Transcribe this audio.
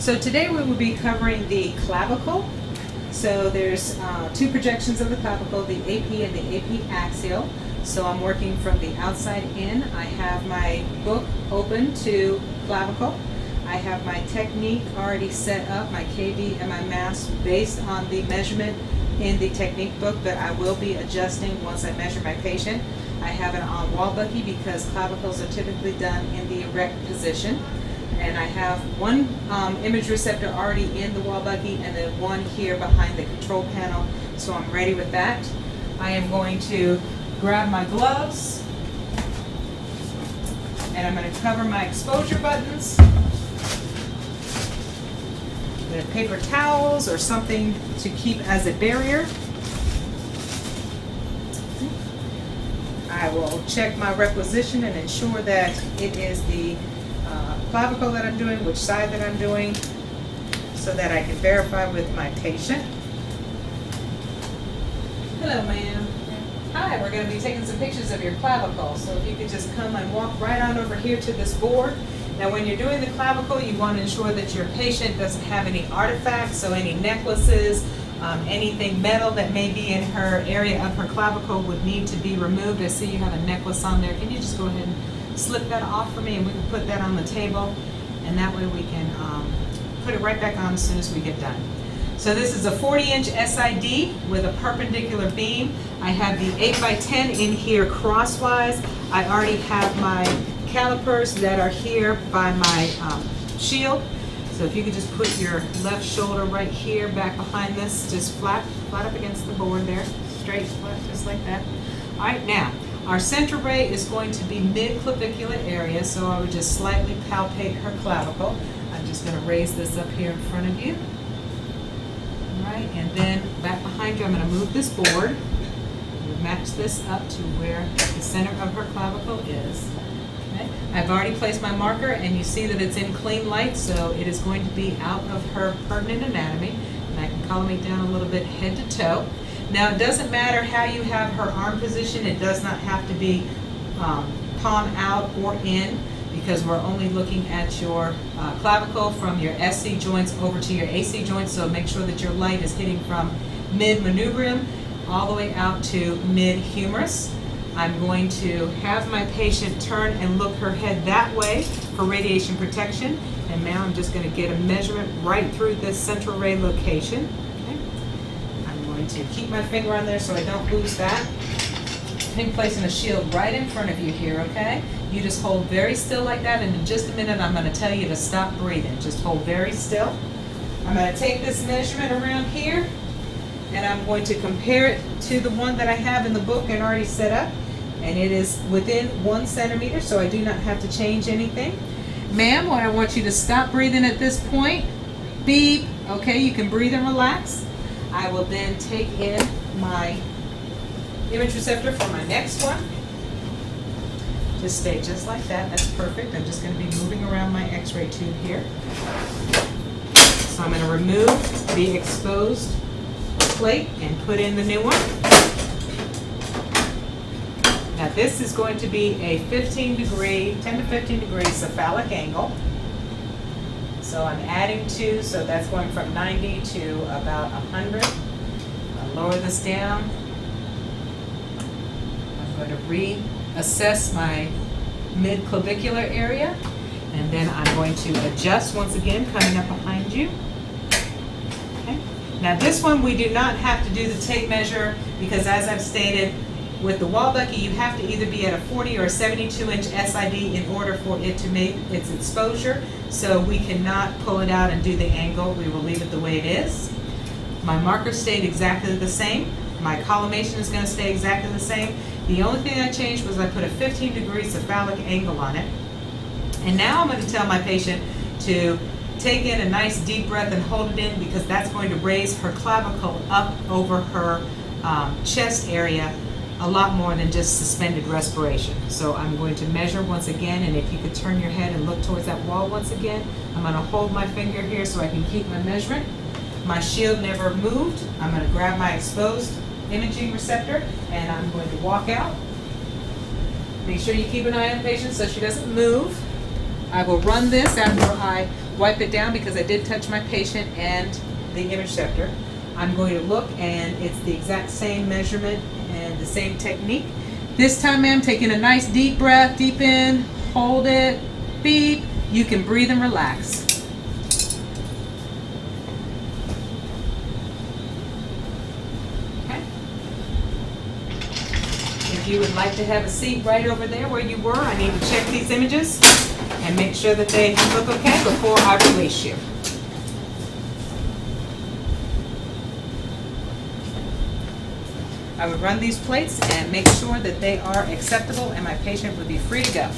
So today we will be covering the clavicle. So there's two projections of the clavicle, the AP and the AP axial. So I'm working from the outside in. I have my book open to clavicle. I have my technique already set up, my KV and my mass based on the measurement in the technique book, but I will be adjusting once I measure my patient. I have it on wall bucky because clavicles are typically done in the erect position. And I have one image receptor already in the wall bucky and then one here behind the control panel. So I'm ready with that. I am going to grab my gloves and I'm going to cover my exposure buttons with paper towels or something to keep as a barrier. I will check my requisition and ensure that it is the clavicle that I'm doing, which side that I'm doing, so that I can verify with my patient. Hello, ma'am. Hi, we're going to be taking some pictures of your clavicle, so if you could just come and walk right on over here to this board. Now when you're doing the clavicle, you want to ensure that your patient doesn't have any artifacts, so any necklaces, anything metal that may be in her area of her clavicle would need to be removed. I see you have a necklace on there. Can you just go ahead and slip that off for me and we can put that on the table, and that way we can put it right back on as soon as we get done. So this is a 40-inch SID with a perpendicular beam. I have the 8x10 in here crosswise. I already have my calipers that are here by my shield. So if you could just put your left shoulder right here back behind this, just flat up against the board there, straight, flat, just like that. All right, now our center ray is going to be mid-clavicular area, so I would just slightly palpate her clavicle. I'm just going to raise this up here in front of you. All right, and then back behind you, I'm going to move this board. We'll match this up to where the center of her clavicle is. Okay. I've already placed my marker, and you see that it's in clean light, so it is going to be out of her pertinent anatomy. And I can collimate down a little bit head to toe. Now, it doesn't matter how you have her arm position. It does not have to be palm out or in, because we're only looking at your clavicle from your SC joints over to your AC joints. So make sure that your light is hitting from mid-manubrium all the way out to mid-humerus. I'm going to have my patient turn and look her head that way for radiation protection. And now I'm just going to get a measurement right through this central ray location. To keep my finger on there so I don't lose that. I'm placing a shield right in front of you here, okay? You just hold very still like that, and in just a minute I'm going to tell you to stop breathing. Just hold very still. I'm going to take this measurement around here, and I'm going to compare it to the one that I have in the book and already set up, and it is within 1 centimeter, so I do not have to change anything. Ma'am, I want you to stop breathing at this point. Beep. Okay, you can breathe and relax. I will then take in my image receptor for my next one. Just stay just like that. That's perfect. I'm just going to be moving around my x-ray tube here. So I'm going to remove the exposed plate and put in the new one. Now this is going to be a 10 to 15 degree cephalic angle. So I'm adding 2, so that's going from 90 to about 100. I'll lower this down. I'm going to reassess my mid-clavicular area, and then I'm going to adjust once again, coming up behind you. Okay. Now this one we do not have to do the tape measure, because as I've stated, with the wall bucky, you have to either be at a 40 or a 72-inch SID in order for it to make its exposure. So we cannot pull it out and do the angle. We will leave it the way it is. My marker stayed exactly the same. My collimation is going to stay exactly the same. The only thing I changed was I put a 15-degree cephalic angle on it. And now I'm going to tell my patient to take in a nice deep breath and hold it in, because that's going to raise her clavicle up over her chest area a lot more than just suspended respiration. So I'm going to measure once again, and if you could turn your head and look towards that wall once again, I'm going to hold my finger here so I can keep my measurement. My shield never moved. I'm going to grab my exposed imaging receptor and I'm going to walk out. Make sure you keep an eye on the patient so she doesn't move. I will run this after I wipe it down because I did touch my patient and the interceptor. I'm going to look, and it's the exact same measurement and the same technique. This time, ma'am, taking a nice deep breath, deep in, hold it, beep. You can breathe and relax. Okay. If you would like to have a seat right over there where you were, I need to check these images and make sure that they look okay before I release you. I would run these plates and make sure that they are acceptable, and my patient would be free to go.